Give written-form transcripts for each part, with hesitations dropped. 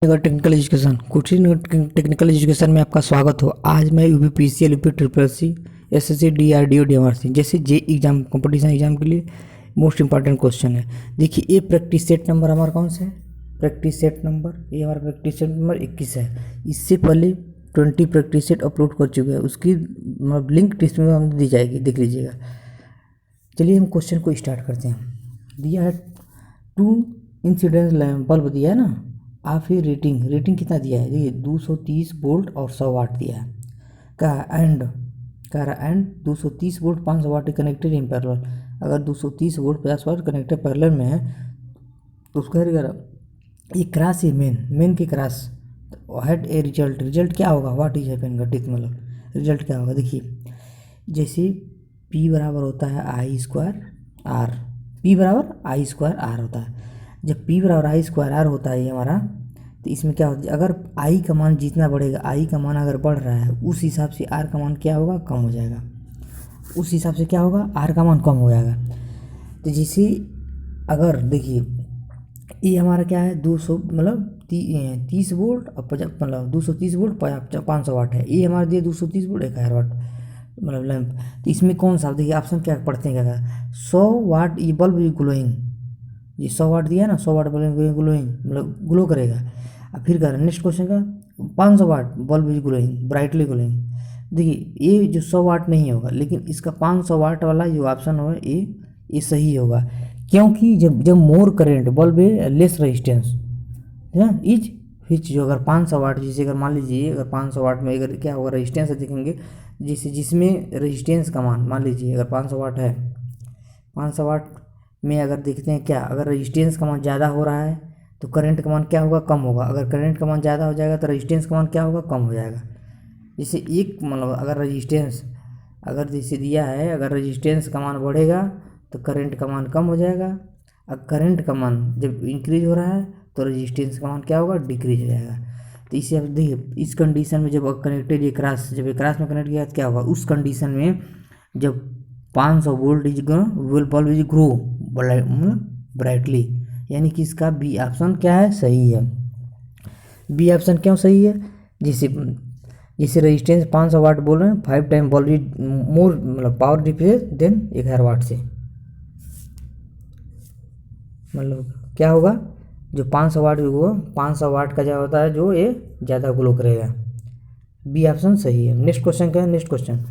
Technical education coaching technical education में आपका स्वागत हो। आज मैं UPPCL UP triple C SSC DRDO DMRC जैसे जे एग्जाम कंपटीशन एग्जाम के लिए मोस्ट इंपॉर्टेंट क्वेश्चन है। देखिए ये प्रैक्टिस सेट नंबर हमारा कौन सा है, प्रैक्टिस सेट नंबर ये हमारा प्रैक्टिस सेट नंबर 21 है। इससे पहले 20 प्रैक्टिस सेट अपलोड कर चुके हैं, उसकी लिंक डिस्क्रिप्शन में हम दी जाएगी, देख लीजिएगा। चलिए हम क्वेश्चन को स्टार्ट करते हैं। दिया है 2 इंसिडेंस बल्ब दिया है ना, आप फिर रेटिंग कितना दिया है, देखिए 230 वोल्ट और 100 वाट दिया है। कह रहा and 230 volt 500 watt connected in parallel. अगर 230 वोल्ट 50 वाट कनेक्टेड पैरेलल में है तो उसका ये क्रॉस है, मेन की क्रॉस हैड ए रिजल्ट क्या होगा, व्हाट इज हैपन घटित, मतलब रिजल्ट क्या होगा। देखिए जैसे P बराबर होता है आई स्क्वायर आर, P बराबर आई स्क्वायर आर होता है। जब P बराबर आई स्क्वायर आर होता है ये हमारा, तो इसमें क्या होता है, अगर I का मान जितना बढ़ेगा, I का मान अगर बढ़ रहा है उस हिसाब से R का मान क्या होगा, कम हो जाएगा। उस हिसाब से क्या होगा, R का मान कम हो जाएगा। तो जैसे अगर देखिए ये हमारा क्या है 200 मतलब 30 वोल्ट और मतलब 230 वोल्ट 500 वाट है। ये हमारा दिए 230 वोल्ट 1000 वाट मतलब लैंप। तो इसमें कौन सा, देखिए ऑप्शन क्या पढ़ते हैं, क्या 100 वाट ये बल्ब ग्लोइंग, ये 100 वाट दिया ना, 100 वाट बल्ब ग्लोइंग मतलब ग्लो करेगा। अब फिर कह रहे हैं नेक्स्ट क्वेश्चन का 500 watt bulb is glowing brightly glowing. देखिए ये जो 100 वाट नहीं होगा, लेकिन इसका 500 वाट वाला जो ऑप्शन होगा ये सही होगा, क्योंकि जब मोर करेंट बल्ब है लेस रेजिस्टेंस है ना इज विच, जो अगर 500 वाट जैसे अगर मान लीजिए अगर 500 वाट में अगर क्या होगा रेजिस्टेंस देखेंगे, जिसमें रेजिस्टेंस का मान मान लीजिए अगर 500 वाट है, 500 वाट में अगर देखते हैं क्या, अगर रेजिस्टेंस का मान ज़्यादा हो रहा है तो करंट का मान क्या होगा, कम होगा। अगर करंट का मान ज़्यादा हो जाएगा तो रेजिस्टेंस का मान क्या होगा, कम हो जाएगा। जैसे एक मतलब अगर रेजिस्टेंस अगर जैसे दिया है, अगर रेजिस्टेंस का मान बढ़ेगा तो करंट का मान कम हो जाएगा। अब करंट का मान जब इंक्रीज हो रहा है तो रेजिस्टेंस का मान क्या होगा, डिक्रीज हो जाएगा। तो इसे आप देखिए इस कंडीशन में जब कनेक्टेड ये क्रॉस, जब ये क्रॉस में कनेक्ट किया तो क्या होगा, उस कंडीशन में जब 500 volt is bulb is grow brightly, यानी कि इसका बी ऑप्शन क्या है, सही है। बी ऑप्शन क्यों सही है, जैसे रेजिस्टेंस 500 वाट बोल रहे हैं, 5 टाइम बल्ब इज मोर मतलब पावर डिफरेंस देन 1000 वाट से, मतलब क्या होगा जो 500 वाट वो 500 वाट का जो होता है जो ये ज़्यादा ग्लो करेगा। बी ऑप्शन सही है। नेक्स्ट क्वेश्चन क्या है, नेक्स्ट क्वेश्चन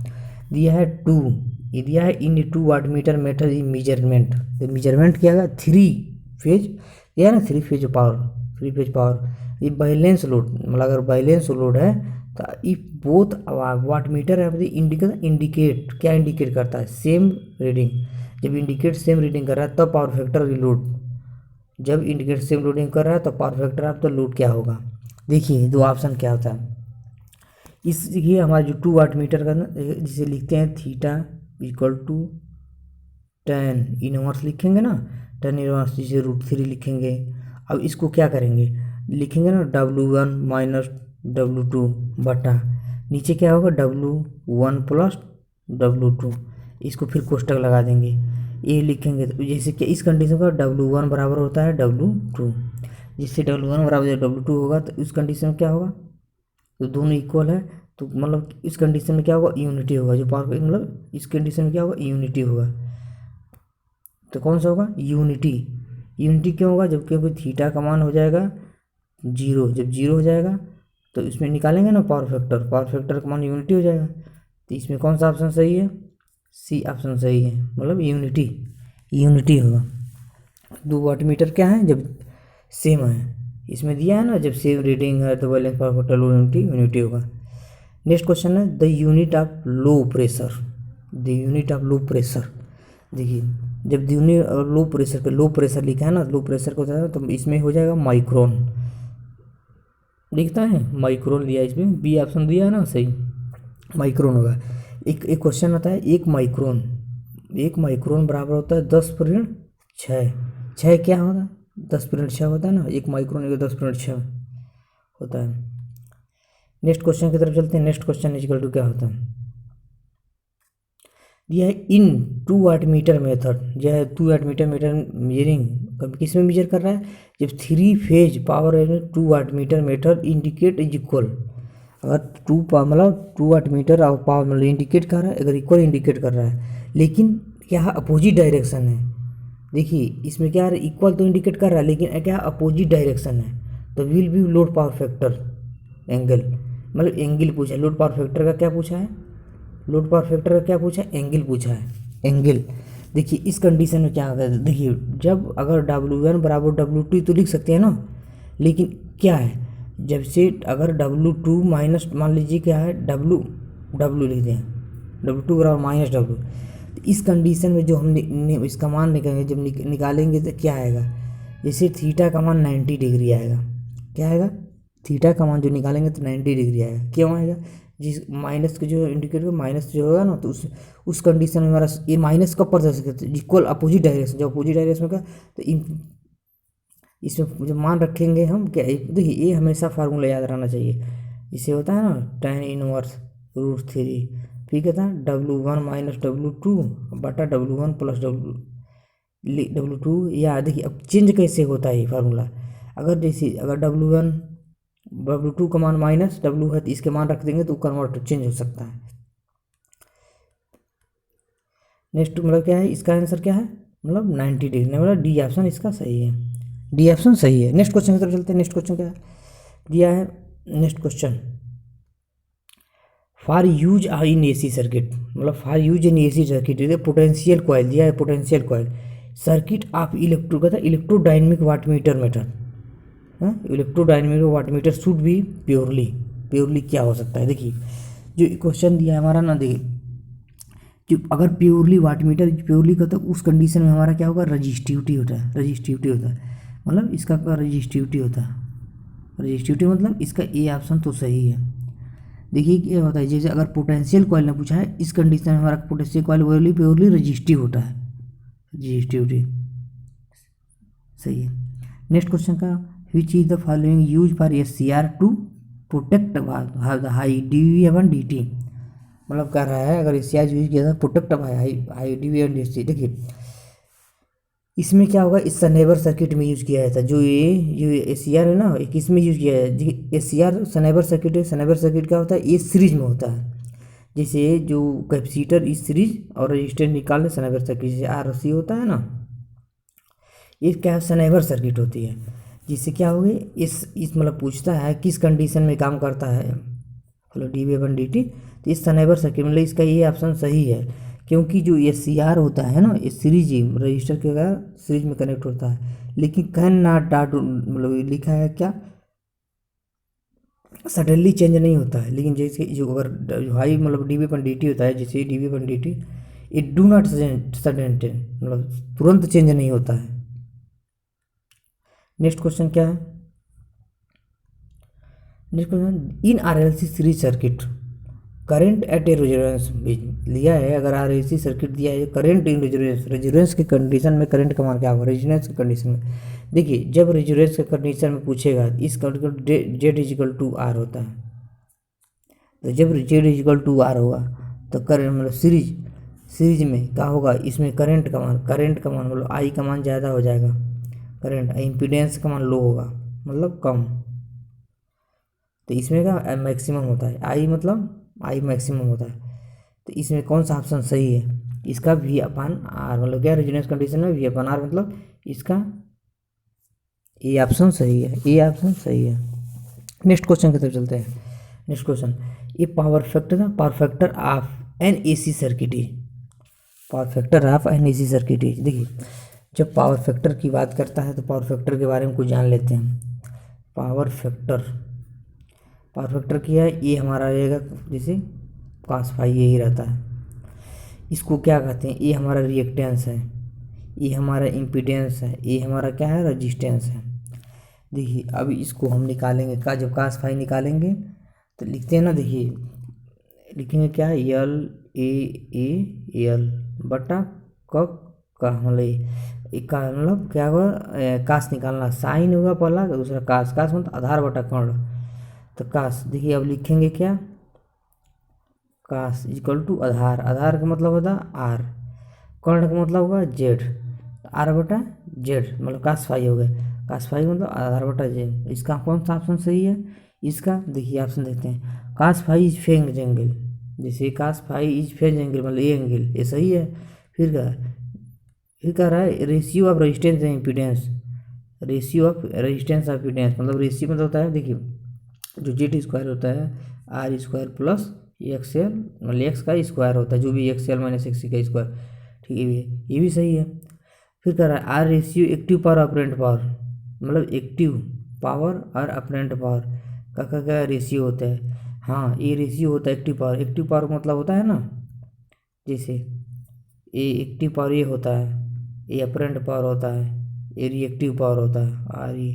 दिया है 2, ये दिया है in 2 watt meter method in measurement. तो मेजरमेंट क्या है, 3 फेज दिया है ना, 3 फेज पावर ये बैलेंस लोड, मतलब अगर बैलेंस लोड है तो इफ बोथ वाट मीटर है इंडिकेट क्या इंडिकेट करता है, सेम रीडिंग। जब इंडिकेट सेम रीडिंग कर रहा है तब पावर फैक्टर लोड, जब इंडिकेट सेम लोडिंग कर रहा है तो power factor of the load क्या होगा। देखिए दो ऑप्शन क्या होता है, इसलिए हमारा जो 2 वाट मीटर का जिसे लिखते हैं theta equal to tan inverse लिखेंगे ना, tan इनवर्स जिसे √3 लिखेंगे। अब इसको क्या करेंगे, लिखेंगे ना W1 माइनस W2 बटा नीचे क्या होगा W1 प्लस W2, इसको फिर कोष्टक लगा देंगे, ये लिखेंगे तो जैसे कि इस कंडीशन का W1 बराबर होता है W2, जिससे W1 बराबर W2 होगा तो इस कंडीशन में क्या होगा, तो दोनों इक्वल है तो मतलब इस कंडीशन में क्या होगा, यूनिटी होगा। जो पावर मतलब इस कंडीशन में क्या होगा, यूनिटी होगा। तो कौन सा होगा, यूनिटी क्यों होगा, जब क्योंकि थीटा का मान हो जाएगा 0, जब 0 हो जाएगा तो इसमें निकालेंगे ना पावर फैक्टर का मान यूनिटी हो जाएगा। तो इसमें कौन सा ऑप्शन सही है, सी ऑप्शन सही है, मतलब यूनिटी होगा। 2 वाट मीटर क्या है, जब सेम है, इसमें दिया है ना जब सेम रीडिंग है तो बैलेंस पावर फैक्टर यूनिटी होगा। नेक्स्ट क्वेश्चन है the unit of low pressure, देखिए जब यूनिट लो प्रेशर लिखा है ना, लो प्रेशर को तो इसमें हो जाएगा माइक्रोन, लिखता है माइक्रोन लिया इसमें, बी ऑप्शन दिया है ना सही, माइक्रोन होगा। एक क्वेश्चन आता है एक माइक्रोन बराबर होता है 10/6, 6 क्या होता है 10/6 होता है ना, एक माइक्रोन 10/6 होता है। नेक्स्ट क्वेश्चन की तरफ चलते हैं। नेक्स्ट क्वेश्चन इक्वल टू क्या होता है, दिया है इन 2 वाट मीटर मेथड, जो है 2 वाट मीटर मेजरिंग किस में मेजर कर रहा है, जब 3 phase power 2 watt meter method indicate is equal, अगर मतलब 2 वाट मीटर और पावर मतलब इंडिकेट कर रहा है, अगर इक्वल इंडिकेट कर रहा है, लेकिन क्या अपोजिट डायरेक्शन है। देखिए इसमें क्या है, इक्वल तो इंडिकेट कर रहा है लेकिन क्या अपोजिट डायरेक्शन है, तो will be load power factor angle, मतलब एंगल पूछा है, लोड पावर फैक्टर का क्या पूछा है, लोड पावर फैक्टर का क्या पूछा है, एंगल पूछा है, एंगल। देखिए इस कंडीशन में क्या होता है, देखिए जब अगर W1 बराबर W2 तो लिख सकते हैं ना, लेकिन क्या है जब से अगर W2 माइनस मान लीजिए क्या है W लिखते हैं, W2 बराबर माइनस W, तो इस कंडीशन में जो हम इसका मान निकालेंगे, जब निकालेंगे तो क्या आएगा, जैसे थीटा का मान 90 डिग्री आएगा, क्या आएगा, थीटा का मान जो निकालेंगे तो 90 डिग्री आएगा, क्यों आएगा, जिस माइनस का जो इंडिकेटर माइनस जो होगा ना, तो उस कंडीशन में हमारा ये माइनस कब पड़ सकता है, इक्वल अपोजिट डायरेक्शन, जब अपोजिट डायरेक्शन का, तो इसमें जो मान रखेंगे हम क्या, देखिए ये हमेशा फार्मूला याद रहना चाहिए, इसे होता है ना tan इनवर्स √3, फिर कहता है W1 माइनस W2 बटा W1 प्लस W2, या देखिए अब चेंज कैसे होता है ये फार्मूला, अगर जैसे अगर W2 का मान माइनस W है तो इसके मान रख देंगे तो कन्वर्ट चेंज हो सकता है। नेक्स्ट मतलब क्या है, इसका आंसर क्या है, मतलब 90 डिग्री, मतलब डी ऑप्शन इसका सही है, डी ऑप्शन सही है। नेक्स्ट क्वेश्चन की तरफ चलते हैं, नेक्स्ट क्वेश्चन क्या है दिया है, next question for use in AC circuit, मतलब for use in AC circuit potential coil दिया है, potential coil circuit of electro कहता है electrodynamic wattmeter method, electrodynamic wattmeter should भी प्योरली क्या हो सकता है, देखिए जो क्वेश्चन दिया है हमारा ना, देखिए जो अगर प्योरली वाटमीटर प्योरली का, तो उस कंडीशन में हमारा क्या होगा, रजिस्टिविटी होता है, रजिस्टिविटी होता है, मतलब इसका क्या रजिस्टिविटी होता है, रजिस्टिविटी मतलब इसका ए ऑप्शन तो सही है। देखिए क्या होता है, जैसे अगर पोटेंशियल कॉइल ने पूछा है, इस कंडीशन में हमारा पोटेंशियल कॉइल प्योरली रजिस्टिव होता है, रजिस्टिविटी सही है। नेक्स्ट क्वेश्चन का which is the following use for SCR to protect high dV/dt, मतलब कर रहा है अगर SCR यूज किया था प्रोटेक्ट हाई dV/dt, देखिए इसमें क्या होगा, इस सनेबर सर्किट में यूज किया जाता है, जो SCR है ना, किस में यूज किया है, SCR सनेबर सर्किट है, सनेबर सर्किट क्या होता है, ये सीरीज में होता है, जैसे जो कैपेसिटर इस सीरीज और रजिस्टर निकालने सनेबर सर्किट, जैसे RC होता है ना, ये क्या सनेबर सर्किट होती है, जिससे क्या होगी, इस मतलब पूछता है किस कंडीशन में काम करता है, मतलब dV/dt, तो इस सनेबर सर्किट मतलब इसका ये ऑप्शन सही है, क्योंकि जो SCR होता है ना, ये सीरीज रजिस्टर के सीरीज में कनेक्ट होता है, लेकिन कैन नॉट डाट मतलब लिखा है क्या, सडनली चेंज नहीं होता है, लेकिन जैसे जो अगर हाई मतलब dV/dt होता है, जैसे dV/dt it do not sudden change, मतलब तुरंत चेंज नहीं होता है। नेक्स्ट क्वेश्चन क्या है, next question in RLC series circuit current at a resonance लिया है, अगर RLC सर्किट दिया है करेंट इन रेजोनेंस के कंडीशन में करंट का मान क्या होगा, रेजोनेंस के कंडीशन में, देखिए जब रेजोनेंस के कंडीशन में पूछेगा इस Z=R होता है, तो जब Z=R होगा तो करंट मतलब सीरीज में क्या होगा, इसमें करंट का मान मतलब I का मान ज़्यादा हो जाएगा, करंट इम्पीडेंस का मान लो होगा मतलब कम, तो इसमें का मैक्सिमम होता है, आई मैक्सिमम होता है, तो इसमें कौन सा ऑप्शन सही है, इसका V/R मतलब क्या, रेजोनेंस कंडीशन में V/R मतलब इसका ए ऑप्शन सही है, ए ऑप्शन सही है। नेक्स्ट क्वेश्चन की तरफ चलते हैं, नेक्स्ट क्वेश्चन ये power factor of an AC circuit है, power factor of an AC circuit है, देखिए जब पावर फैक्टर की बात करता है तो पावर फैक्टर के बारे में कुछ जान लेते हैं, पावर फैक्टर क्या है, ये हमारा रहेगा जैसे cos फाई यही रहता है, इसको क्या कहते हैं, ये हमारा रिएक्टेंस है, ये हमारा इम्पीडेंस है, ये हमारा क्या है, रजिस्टेंस है। देखिए अभी इसको हम निकालेंगे जब cos फाई निकालेंगे तो लिखते हैं ना, देखिए लिखेंगे क्या है, L बटा का मतलब क्या होगा, कास निकालना, साइन होगा पहला, दूसरा कास मतलब आधार बटा कर्ण, तो कास देखिए अब लिखेंगे क्या, काश इक्वल टू आधार, आधार का मतलब होता है आर, कर्ण का मतलब होगा जेड, आर बटा जेड मतलब काश फाई हो गए, काश फाई मतलब आधार बटा जेड। इसका कौन सा ऑप्शन सही है? इसका देखिए ऑप्शन देखते हैं, काश फाई इज फेंग एंगल, जैसे काश फाई इज फेंग एंगल मतलब ये एंगल ये सही है। फिर क्या है? फिर कह रहा है ratio of resistance and impedance, ratio of resistance of impedance मतलब रेशियो मतलब होता है देखिए जो जेड स्क्वायर होता है R square plus X L मतलब एक्स का स्क्वायर होता है जो भी एक्स एल माइनस एक्स का स्क्वायर, ठीक है ये भी सही है। फिर कह रहा है are ratio active power apparent power मतलब एक्टिव पावर और अपरेंट पावर का क्या रेशियो होता है? हाँ ये रेशियो होता है एक्टिव पावर, एक्टिव पावर मतलब होता है ना जैसे ये एक्टिव पावर ये होता है, ये अपरेंट पावर होता है, ये रिएक्टिव पावर होता है और ये,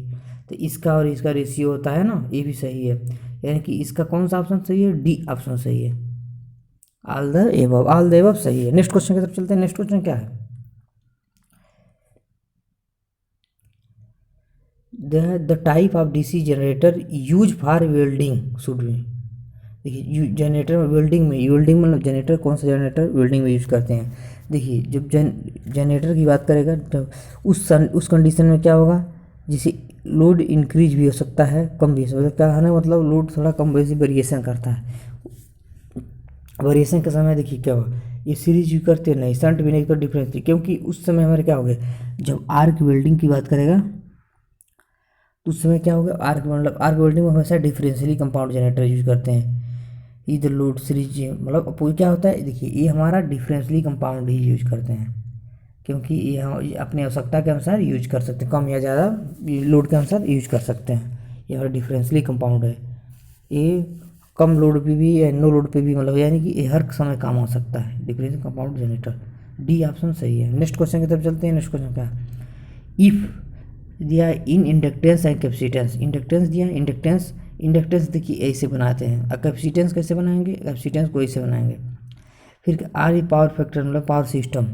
तो इसका और इसका रेशियो होता है ना, ये भी सही है। यानी कि इसका कौन सा ऑप्शन सही है? डी ऑप्शन सही है, all the above, all the above सही है। नेक्स्ट क्वेश्चन की तरफ चलते हैं। नेक्स्ट क्वेश्चन क्या है? The type of DC generator use for welding should be, देखिए जनरेटर वेल्डिंग में, वेल्डिंग मतलब जनरेटर कौन सा जनरेटर वेल्डिंग में यूज करते हैं? देखिए जब जनरेटर की बात करेगा तो उस कंडीशन में क्या होगा, जैसे लोड इंक्रीज भी हो सकता है कम भी हो सकता है, क्या है ना मतलब लोड थोड़ा कम बेसी वेरिएशन करता है, वेरिएशन के समय देखिए क्या होगा, ये सीरीज यूज करते नहीं, शंट भी नहीं तो डिफरेंस नहीं, क्योंकि उस समय हमारे क्या हो गया जब आर्क वेल्डिंग की बात करेगा तो उस समय क्या होगा आर्क मतलब आर्क वेल्डिंग में हमेशा डिफरेंशियली कंपाउंड जनरेटर यूज करते हैं। इधर लोड सीरीज मतलब अपोज क्या होता है देखिए ये हमारा डिफरेंशियली कंपाउंड ही यूज करते हैं, क्योंकि ये हम अपनी आवश्यकता के अनुसार यूज कर सकते हैं, कम या ज़्यादा लोड के अनुसार यूज कर सकते हैं। ये हमारा डिफरेंशियली कंपाउंड है, ये कम लोड पे भी या नो लोड पे भी मतलब यानी कि ये हर समय काम हो सकता है, differential compound generator. D option सही है। नेक्स्ट क्वेश्चन की तरफ चलते हैं। नेक्स्ट क्वेश्चन क्या है? इफ़ दिया इन इंडक्टेंस एंड कैपेसिटेंस, इंडक्टेंस दिया इंडक्टेंस, इंडक्टेंस देखिए ऐसे बनाते हैं और कैपेसिटेंस कैसे बनाएंगे, कैपेसिटेंस को ऐसे बनाएंगे। फिर आर ई पावर फैक्टर मतलब पावर सिस्टम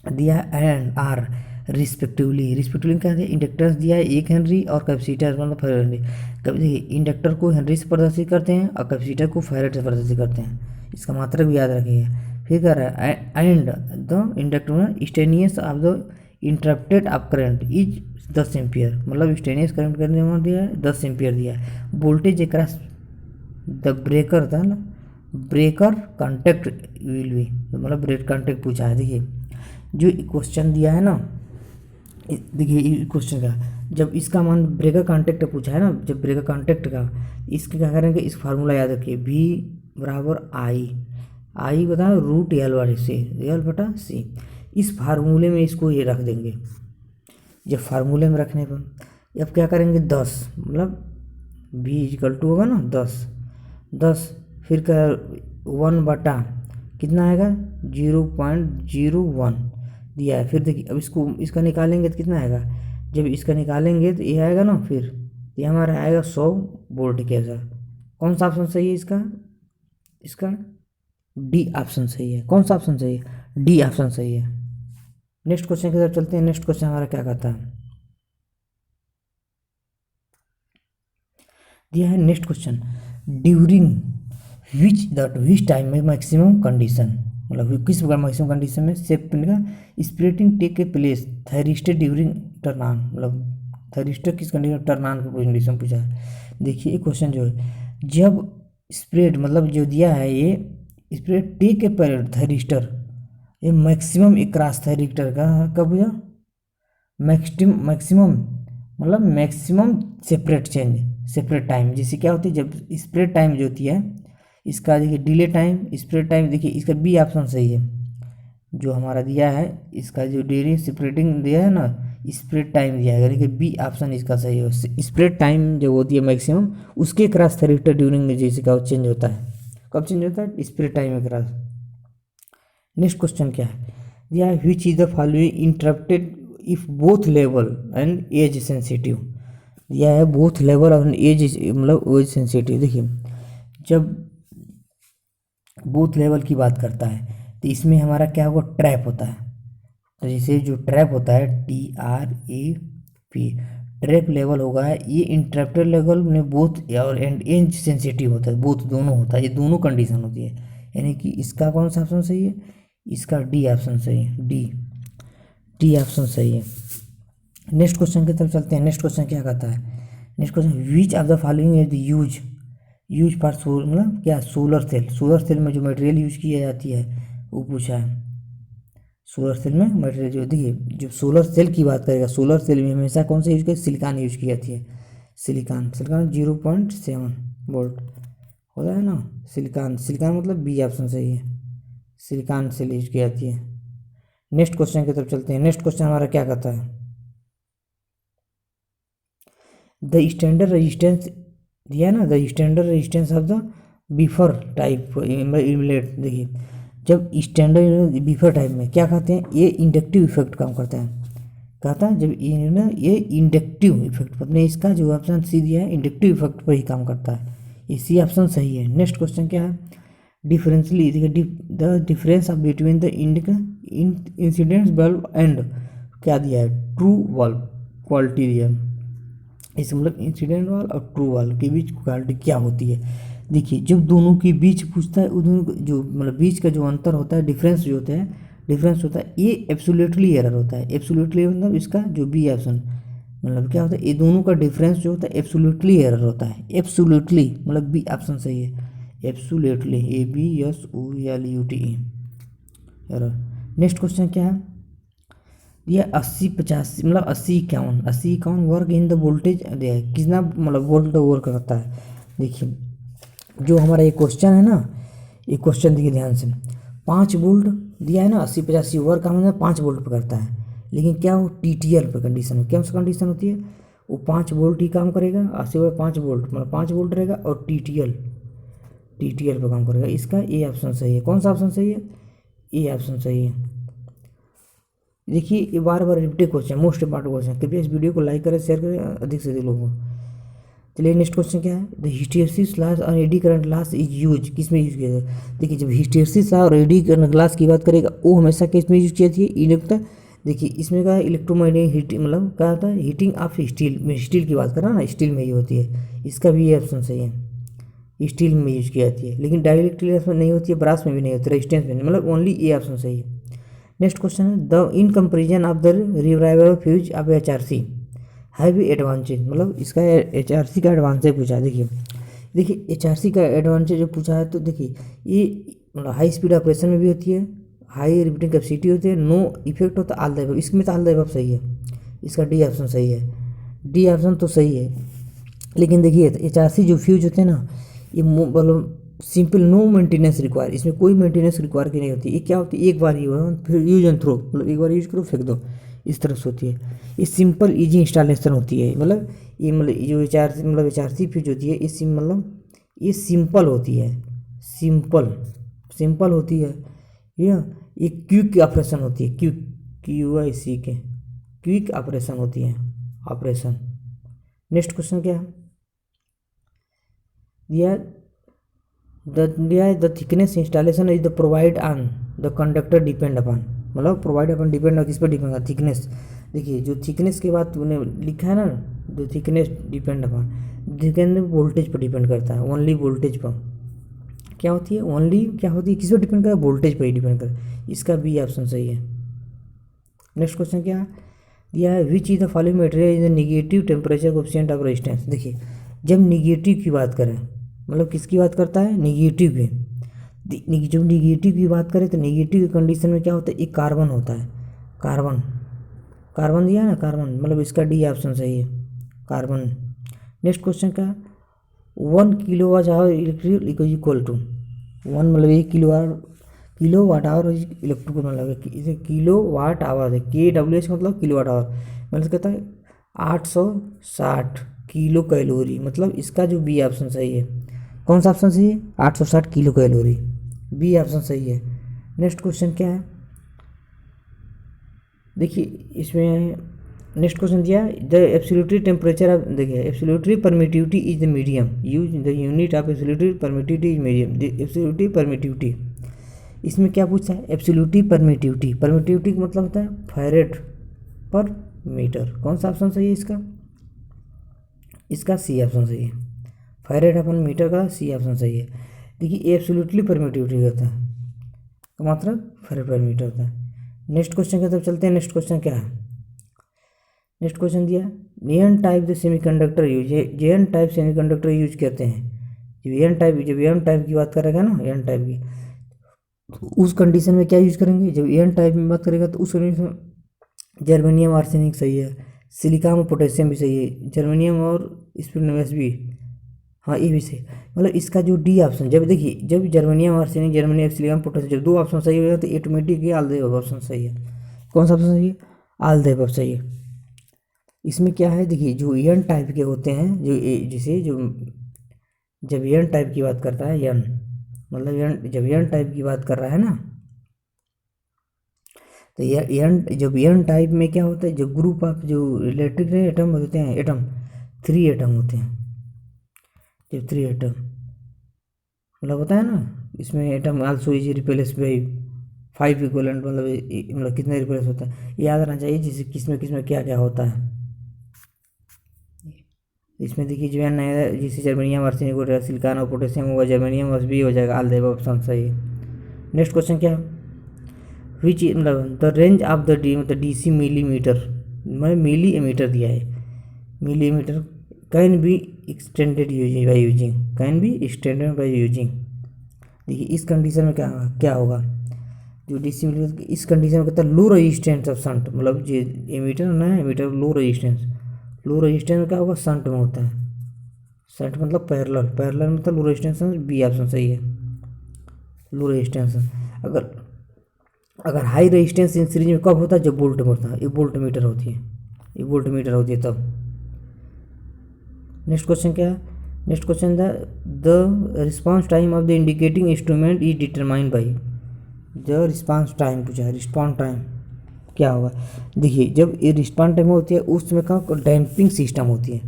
दिया एंड आर रिस्पेक्टिवली, रिस्पेक्टिवली क्या है इंडक्टेंस दिया है 1 हेनरी और कैपेसिटर मतलब 5 हेनरी, कभी देखिए इंडक्टर को हेनरी से प्रदर्शित करते हैं और कैपेसिटर को फैरेड से प्रदर्शित करते हैं, इसका मात्रा भी याद रखिए। फिर कह रहा है एंड द इंडक्टर में instantaneous of the interrupted of current is 10 ampere मतलब स्टेनियस करंट करने में दिया है 10 एम्पियर दिया है। वोल्टेज एक द ब्रेकर था ना, ब्रेकर कॉन्टेक्ट विल बी मतलब ब्रेक कॉन्टेक्ट पूछा है। देखिए जो क्वेश्चन दिया है ना, देखिए क्वेश्चन का जब इसका मान ब्रेकर कॉन्टेक्ट पूछा है ना, जब ब्रेकर कॉन्टेक्ट का इसके क्या करेंगे, इस फार्मूला याद रखिए V बराबर आई बता रूट एल वाले से एल बटा सी, इस फार्मूले में इसको ये रख देंगे। जब फार्मूले में रखने पर अब क्या करेंगे 10 मतलब V इक्वल टू होगा ना 10 फिर का 1 बटा कितना आएगा 0.01 दिया है। फिर देखिए अब इसको इसका निकालेंगे तो कितना आएगा, जब इसका निकालेंगे तो ये आएगा ना, फिर ये हमारा आएगा 100 वोल्ट के अंदर। कौन सा ऑप्शन सही है इसका डी ऑप्शन सही है। कौन सा ऑप्शन सही है? डी ऑप्शन सही है। नेक्स्ट क्वेश्चन की तरफ चलते हैं। नेक्स्ट क्वेश्चन हमारा क्या कहता है, दिया है next question during which time में मैक्सिमम कंडीशन मतलब किस प्रकार मैक्सिमम कंडीशन में सेप का स्प्लिटिंग टेक के place thyristor during turn on मतलब थैरिस्टर किस कंडीशन टर्न ऑन की कंडीशन पूछा है। देखिए ये क्वेश्चन जो है जब स्प्रेड मतलब जो दिया है ये स्प्रेड टेक के पीरियड थैरिस्टर ये मैक्सिमम क्रॉस थैरिस्टर का कब हुआ मैक्सिमम मतलब मैक्सिमम सेपरेट टाइम, जैसे क्या होती है जब स्प्रेड टाइम जो होती है इसका देखिए डिले टाइम स्प्रेड टाइम, देखिए इसका बी ऑप्शन सही है जो हमारा दिया है, इसका जो डिले सेपरेटिंग दिया है ना स्प्रेड टाइम दिया है, यानी कि बी ऑप्शन इसका सही है। स्प्रेड टाइम जो होती है मैक्सिमम उसके क्रॉस थैरिस्टर ड्यूरिंग जैसे का चेंज होता है, कब चेंज होता है स्प्रेड टाइम में क्रॉस। नेक्स्ट क्वेश्चन क्या है, दिया है which is the following interrupted if both level and edge sensitive, दिया है बोथ लेवल और एज मतलब एज सेंसिटिव। देखिए जब बोथ लेवल की बात करता है तो इसमें हमारा क्या होगा ट्रैप होता है, तो जैसे जो ट्रैप होता है TRAP ट्रैप लेवल होगा, ये इंटरप्टेड लेवल में बोथ और एंड एज सेंसिटिव होता है, बोथ दोनों होता है, ये दोनों कंडीशन होती है, यानी कि इसका कौन सा ऑप्शन सही है, इसका डी ऑप्शन सही है, डी ऑप्शन सही है। नेक्स्ट क्वेश्चन की तरफ चलते हैं। नेक्स्ट क्वेश्चन क्या कहता है, next question which of the following is use for solar, मतलब क्या सोलर सेल में जो मटेरियल यूज की जाती है वो पूछा है। सोलर सेल में मटेरियल जो, देखिए जो सोलर सेल की बात करेगा, सोलर सेल में हमेशा कौन सा यूज किया, सिलिकॉन यूज की जाती है। सिलिकॉन 0.7 वोल्ट होता है ना, सिलिकॉन मतलब बी ऑप्शन सही है, सिलिकॉन सेल यूज की जाती है। नेक्स्ट क्वेश्चन की तरफ चलते हैं। नेक्स्ट क्वेश्चन हमारा क्या कहता है, द स्टैंडर्ड रेजिस्टेंस दिया ना, the standard resistance of the buffer type inlet. देखिए जब स्टैंडर्ड बीफर टाइप में क्या कहते हैं, ये इंडक्टिव इफेक्ट काम करता है, कहता है जब ये ना ये इंडक्टिव इफेक्ट, अपने इसका जो ऑप्शन सी दिया है इंडक्टिव इफेक्ट पर ही काम करता है, ये सी ऑप्शन सही है। नेक्स्ट क्वेश्चन क्या है, differentially the difference of between the incident bulb and क्या दिया है, ट्रू बल्ब क्वालिटी दिया है। इस मतलब इंसिडेंट वाल और ट्रू वाल के बीच क्वालिटी क्या होती है। देखिए जब दोनों के बीच पूछता है, दोनों जो मतलब बीच का जो अंतर होता है, डिफरेंस होता है ये एब्सोल्युटली एरर होता है। एब्सोल्युटली मतलब इसका जो बी ऑप्शन मतलब क्या होता है, ये दोनों का डिफरेंस जो होता है एब्सोल्युटली एरर होता है। एब्सोल्युटली मतलब बी ऑप्शन सही है, absolutely ABSOLUTE error. Next question क्या है, यह 80-50 मतलब 80-51 वर्क इन द वोल्टेज दिया है, कितना मतलब वोल्ट वर्क करता है। देखिए जो हमारा ये क्वेश्चन है ना, ये क्वेश्चन देखिए ध्यान से, 5 वोल्ट दिया है ना, 80-85 वर्क का मतलब 5 वोल्ट पर करता है, लेकिन क्या वो TTL पर कंडीशन, क्या कंडीशन होती है, वो 5 वोल्ट ही काम करेगा, 80 पर 5 वोल्ट मतलब 5 वोल्ट रहेगा, और TTL पर काम करेगा। इसका ए ऑप्शन सही है। कौन सा ऑप्शन सही है, ए ऑप्शन सही है। देखिए ये बार बार repeated question, most important question, कृपया इस वीडियो को लाइक करें, शेयर करें अधिक से अधिक लोगों को। चलिए नेक्स्ट क्वेश्चन क्या है, द हिस्टैरिसीस लॉस और eddy current loss is use, किस में यूज किया जाता है। देखिए जब हिस्टैरिसीस और एडी करंट लॉस की बात करेगा वो हमेशा किस में यूज किया जाती है, इलेक्ट्रिक। देखिए इसमें क्या इलेक्ट्रोमैग्नेटिक हीटिंग मतलब क्या होता है, हीटिंग ऑफ स्टील में, स्टील की बात कर रहा ना, स्टील में ही होती है। इसका भी ये ऑप्शन सही है, स्टील में यूज की जाती है, लेकिन डाइलेक्ट्रिक में नहीं होती है, ब्रास में भी नहीं होती, रेजिस्टेंस में नहीं, मतलब ओनली ए ऑप्शन सही है। नेक्स्ट क्वेश्चन है, the in comparison of the revival fuse of HRC have advantage, मतलब इसका HRC का एडवांटेज पूछा है। देखिए HRC का एडवांटेज जो पूछा है, तो देखिए ये मतलब हाई स्पीड ऑपरेशन में भी होती है, हाई रिपीटिंग कैपेसिटी होती है, नो इफेक्ट होता है ऑल द अबव, इसमें तो ऑल द अबव सही है, इसका डी ऑप्शन सही है, डी ऑप्शन तो सही है। लेकिन देखिए HRC जो फ्यूज होते हैं ना, ये मतलब सिंपल नो मेंटेनेंस रिक्वायर, इसमें कोई मेंटेनेंस रिक्वायर की नहीं होती। ये क्या होती है, एक बार ही हुआ फिर यूज एंड थ्रो, मतलब एक बार यूज करो फेंक दो, इस तरह से होती है। ये सिंपल इजी इंस्टॉलेशन होती है, मतलब ये मतलब जो HRC फ्यूज होती है, ये मतलब ये सिंपल होती है, सिंपल होती है, ये क्विक ऑपरेशन होती है, क्विक ऑपरेशन होती है, ऑपरेशन। नेक्स्ट क्वेश्चन क्या है दिया, the thickness installation is the provide on the conductor depend upon, मतलब प्रोवाइड अपन डिपेंड किस पर डिपेंड, थिकनेस। देखिए जो थिकनेस की बात तूने लिखा है ना, जो thickness depend upon, thickness voltage पर डिपेंड करता है, ओनली वोल्टेज पर क्या होती है, ओनली क्या होती है, किस पर डिपेंड करता है, वोल्टेज पर ही डिपेंड करता है, इसका बी ऑप्शन सही है। नेक्स्ट क्वेश्चन क्या दिया है, विच is the following material is the negative temperature coefficient of resistance. देखिए जब निगेटिव की बात करें, मतलब किसकी बात करता है, निगेटिव की, जब निगेटिव की बात करें तो निगेटिव की कंडीशन में क्या होता है, एक कार्बन होता है, कार्बन दिया है ना, कार्बन मतलब इसका डी ऑप्शन सही है, कार्बन। नेक्स्ट क्वेश्चन का 1 kilowatt hour electric equal to 1 मतलब 1 किलोवाट आवर इलेक्ट्रिक मतलब इसे किलोवाट आवर है, KWH मतलब किलोवाट आवर, मतलब कहता है 860 किलो कैलोरी, मतलब इसका जो बी ऑप्शन सही है। कौन सा ऑप्शन सही है, 860 किलो कैलोरी, बी ऑप्शन सही है। नेक्स्ट क्वेश्चन क्या है, देखिए इसमें नेक्स्ट क्वेश्चन दिया, द एब्सोल्यूटरी टेम्परेचर ऑफ, देखिए absolute permittivity is the medium, use the unit of absolute permittivity is medium, the absolute permittivity, इसमें क्या पूछा है, एब्सोल्यूटरी परमिटिविटी का मतलब होता है फैरेड पर मीटर। कौन सा ऑप्शन सही है इसका सी ऑप्शन सही है, फैरेड अपन मीटर का सी ऑप्शन सही है। देखिए एब्सोल्युटली परमिटिविटी होता है तो मतलब परमिट होता है। नेक्स्ट क्वेश्चन की तरफ चलते हैं। नेक्स्ट क्वेश्चन क्या है? नेक्स्ट क्वेश्चन दिया N type the semiconductor use, J N type semiconductor use करते हैं। जब एन टाइप की बात करेगा ना, एन टाइप की, तो उस कंडीशन में क्या यूज करेंगे? जब एन टाइप में बात करेगा तो उस कंडीशन जर्मेनियम आर्सेनिक सही है, सिलिकॉन और पोटेशियम भी सही है, जर्मेनियम और स्पिनोमेस भी, हाँ ये भी सही। मतलब इसका जो डी ऑप्शन, जब देखिए जब germanium arsenic, germanium silicon potassium, जब दो ऑप्शन सही होगा तो ऑटोमेटिक ये ऑल द अबव ऑप्शन सही है। कौन सा ऑप्शन सही है? ऑल द अबव सही है। इसमें क्या है देखिए, जो एन टाइप के होते हैं, जिसे जो जब एन टाइप की बात करता है, एन मतलब एन, जब एन टाइप की बात कर रहा है ना, तो एन, जब एन टाइप में क्या होता है, जो ग्रुप ऑफ जो इलेक्ट्रिक एटम होते हैं, एटम 3 एटम होते हैं। जब 3 एटम मतलब होता है ना, इसमें atom also is replace by 5 equivalent, मतलब कितने रिप्लेस होता है याद रहना चाहिए, जिससे किसमें किसमें क्या क्या होता है। इसमें देखिए जो नया, जिससे जर्मेनियम आर्सेनिक हो जाएगा, सिलिकॉन और पोटेशियम होगा, जर्मेनियम बस भी हो जाएगा, ऑल द अबव ऑप्शन सही है। नेक्स्ट क्वेश्चन क्या है? विच मतलब the range of the D, मतलब डीसी मिलीमीटर, मैं मिली एमीटर दिया है, milli ammeter can be extended using by using, can be extended by using. देखिए इस कंडीशन में क्या क्या होगा, जो डीसी मिलीमीटर इस कंडीशन में कहता है लो रेजिस्टेंस ऑफ शंट, मतलब जो एमीटर ना, ammeter low resistance, low resistance में क्या होगा? शंट में होता है। शंट मतलब पैरेलल, पैरेलल मतलब लो रेजिस्टेंस, बी ऑप्शन सही है, लो रेजिस्टेंस। अगर अगर हाई रेजिस्टेंस इन सीरीज में कब होता है? जब वोल्ट में होता है, ये वोल्ट मीटर होती है, ये वोल्ट मीटर होती है तब। नेक्स्ट क्वेश्चन क्या है? Next question the response time of the indicating instrument is determined by, the response time पूछा है, रिस्पॉन्स टाइम क्या होगा? देखिए जब ये रिस्पॉन्स टाइम होती है उस समय का डैम्पिंग सिस्टम होती है,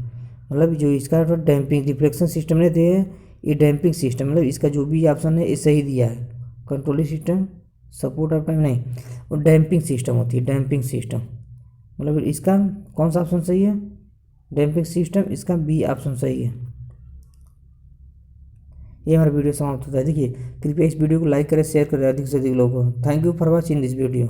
मतलब जो इसका डैम्पिंग रिफ्लेक्शन सिस्टम नहीं दिया है, ये डैम्पिंग सिस्टम, मतलब इसका जो भी ऑप्शन है ये सही दिया है, controlling system, support of time नहीं, वो डैम्पिंग सिस्टम होती है, डैम्पिंग सिस्टम। मतलब इसका कौन सा ऑप्शन सही है? डैम्पिंग सिस्टम, इसका बी ऑप्शन सही है। ये हमारा वीडियो समाप्त होता है। देखिए कृपया इस वीडियो को लाइक करें, शेयर करें अधिक से अधिक लोगों को। Thank you for watching this video.